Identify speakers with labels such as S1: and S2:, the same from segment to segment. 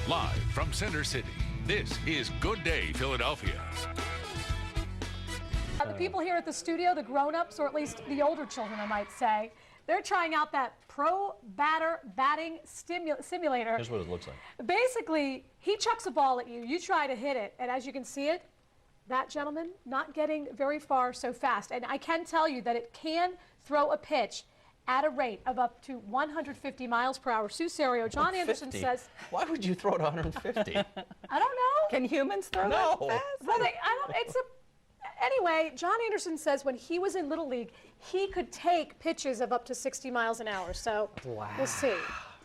S1: Live from Center City, this is Good Day Philadelphia.
S2: The people here at the studio, the grown-ups, or at least the older children, I might say, they're trying out that ProBatter batting simulator.
S3: Here's what it looks like.
S2: Basically, he chucks a ball at you, you try to hit it, and as you can see it, that gentleman not getting very far so fast. And I can tell you that it can throw a pitch at a rate of up to 150 miles per hour. Sue Serio, John Anderson says...
S3: Why would you throw it 150?
S2: I don't know.
S4: Can humans throw
S3: No.
S4: that fast?
S2: Well, anyway, John Anderson says when he was in Little League, he could take pitches of up to 60 miles an hour. So we'll see.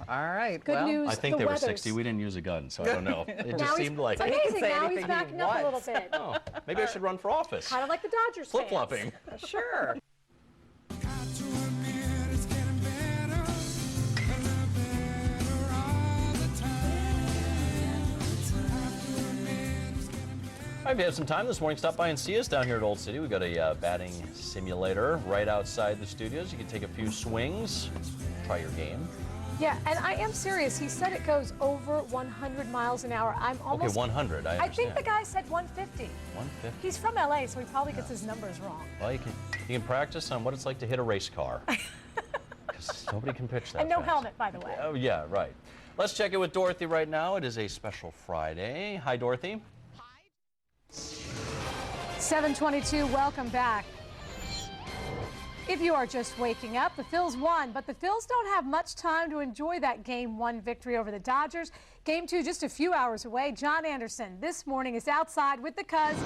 S4: All right.
S2: Good news.
S3: I think
S2: the
S3: they were
S2: weathers.
S3: 60. We didn't use a gun, so I don't know. It just seemed like...
S2: It's
S4: He can
S2: amazing.
S4: say
S2: Now he's
S4: anything he
S2: backing up a little
S4: wants.
S2: bit.
S3: Oh, maybe I should run for office.
S2: Kind of like the Dodgers fans.
S3: Flip-flopping.
S4: Sure.
S3: All right, if you have some time this morning, stop by and see us down here at Old City. We've got a batting simulator right outside the studios. You can take a few swings, try your game.
S2: Yeah, and I am serious. He said it goes over 100 miles an hour. I'm almost...
S3: Okay, 100, I
S2: I
S3: understand.
S2: think the guy said 150.
S3: 150?
S2: He's from LA, so he probably gets his numbers wrong.
S3: Well, you can practice on what it's like to hit a race car. Because nobody can pitch that
S2: And no
S3: fast.
S2: helmet, by the way.
S3: Oh, yeah, right. Let's check it with Dorothy right now. It is a special Friday. Hi, Dorothy.
S2: 7:22, welcome back. If you are just waking up, the Phils won, but the Phils don't have much time to enjoy that Game 1 victory over the Dodgers. Game 2 just a few hours away. John Anderson this morning is outside with the Cuz,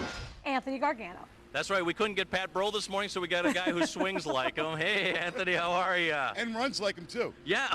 S2: Anthony Gargano.
S5: That's right. We couldn't get Pat Burrell this morning, so we got a guy who swings like him. Hey, Anthony, how are you?
S6: And runs like him, too.
S5: Yeah.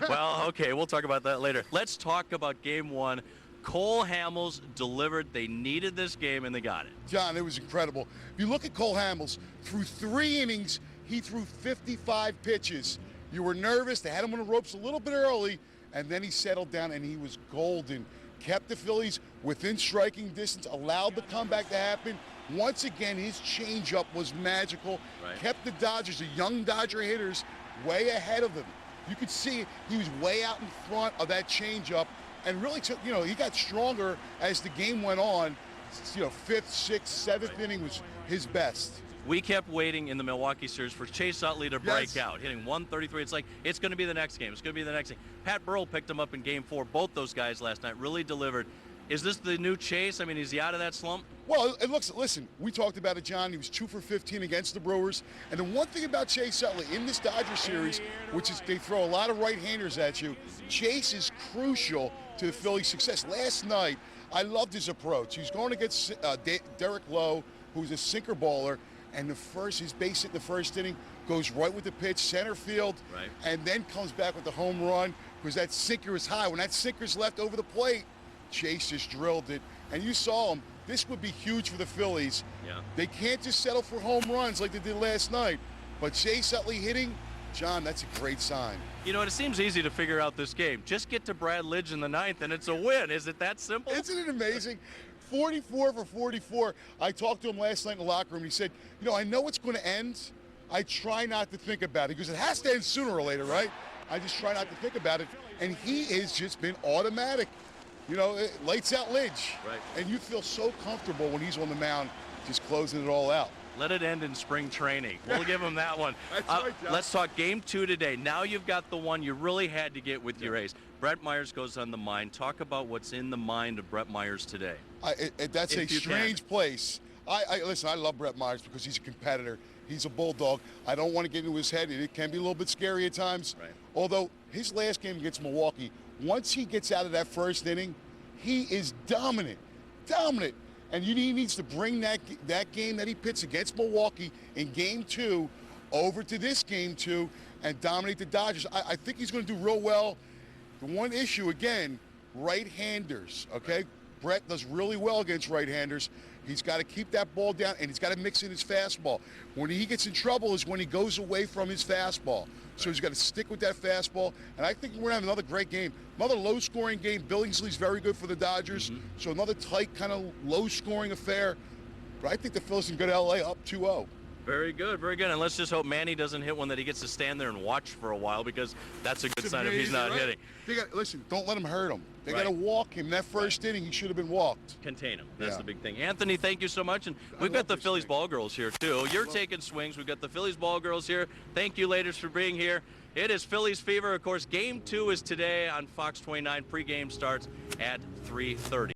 S5: Well, okay, we'll talk about that later. Let's talk about Game 1. Cole Hamels delivered. They needed this game, and they got it.
S6: John, it was incredible. If you look at Cole Hamels, through 3 innings, he threw 55 pitches. You were nervous. They had him on the ropes a little bit early, and then he settled down, and he was golden. Kept the Phillies within striking distance, allowed the comeback to happen. Once again, his changeup was magical.
S5: Right.
S6: Kept the Dodgers, the young Dodger hitters, way ahead of them. You could see he was way out in front of that changeup, and really took, he got stronger as the game went on. 5th, 6th, 7th inning was his best.
S5: We kept waiting in the Milwaukee series for Chase Utley to break out, hitting 133. It's like, it's going to be the next game. It's going to be the next game. Pat Burrell picked him up in Game 4. Both those guys last night really delivered. Is this the new Chase? I mean, is he out of that slump?
S6: Well, listen, we talked about it, John. He was 2 for 15 against the Brewers. And the one thing about Chase Utley in this Dodger series, which is they throw a lot of right-handers at you, Chase is crucial to the Phillies' success. Last night, I loved his approach. He was going against Derek Lowe, who's a sinker baller, and his base hit in the first inning goes right with the pitch, center field, and then comes back with the home run because that sinker is high. When that sinker's left over the plate, Chase just drilled it, and you saw him. This would be huge for the Phillies.
S5: Yeah.
S6: They can't just settle for home runs like they did last night. But Chase Utley hitting, John, that's a great sign.
S5: You know, it seems easy to figure out this game. Just get to Brad Lidge in the 9th, and it's a win. Is it that simple?
S6: Isn't it amazing? 44 for 44. I talked to him last night in the locker room. He said, I know it's going to end. I try not to think about it because it has to end sooner or later, right? I just try not to think about it. And he has just been automatic. Lights out Lidge.
S5: Right.
S6: And you feel so comfortable when he's on the mound just closing it all out.
S5: Let it end in spring training. We'll give him that one.
S6: That's right, John.
S5: Let's talk Game 2 today. Now you've got the one you really had to get with your ace. Brett Myers goes on the mind. Talk about what's in the mind of Brett Myers today.
S6: That's a strange place. Listen, I love Brett Myers because he's a competitor. He's a bulldog. I don't want to get into his head. It can be a little bit scary at times.
S5: Right.
S6: Although his last game against Milwaukee, once he gets out of that first inning, he is dominant. And he needs to bring that game that he pitched against Milwaukee in Game 2 over to this Game 2 and dominate the Dodgers. I think he's going to do real well. The one issue, again, right-handers, okay? Brett does really well against right-handers. He's got to keep that ball down, and he's got to mix in his fastball. When he gets in trouble is when he goes away from his fastball. So he's got to stick with that fastball, and I think we're going to have another great game. Another low-scoring game. Billingsley's very good for the Dodgers, so another tight kind of low-scoring affair. But I think the Phillies can go to L.A. up 2-0.
S5: Very good, very good. And let's just hope Manny doesn't hit one that he gets to stand there and watch for a while, because that's a good sign if he's not hitting.
S6: Listen, don't let him hurt him. They
S5: Right.
S6: got to walk him. That first inning, he should have been walked.
S5: Contain him. That's
S6: Yeah.
S5: the big thing. Anthony, thank you so much. And we've
S6: love
S5: got the
S6: this
S5: Phillies
S6: thing.
S5: ball girls here, too. You're taking swings. We've got the Phillies ball girls here. Thank you, ladies, for being here. It is Phillies fever. Of course, Game 2 is today on Fox 29. Pre-game starts at 3:30.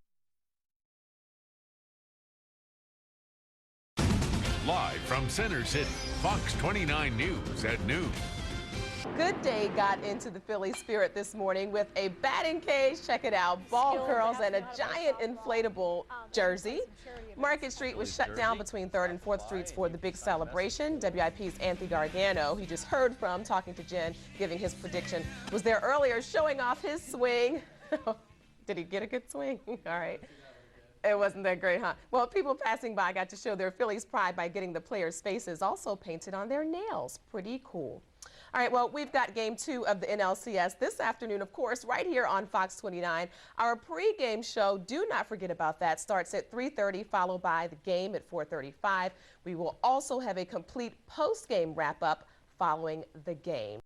S1: Live from Center City, Fox 29 News at noon.
S7: Good Day got into the Philly spirit this morning with a batting cage, check it out, ball curls, and a giant inflatable jersey. Market Street was shut down between 3rd and 4th Streets for the big celebration. WIP's Anthony Gargano, who just heard from talking to Jen, giving his prediction, was there earlier showing off his swing. Did he get a good swing? All right. It wasn't that great, huh? Well, people passing by got to show their Phillies pride by getting the players' faces also painted on their nails. Pretty cool. All right, well, we've got Game 2 of the NLCS this afternoon, of course, right here on Fox 29. Our pregame show, do not forget about that, starts at 3:30, followed by the game at 4:35. We will also have a complete postgame wrap-up following the game.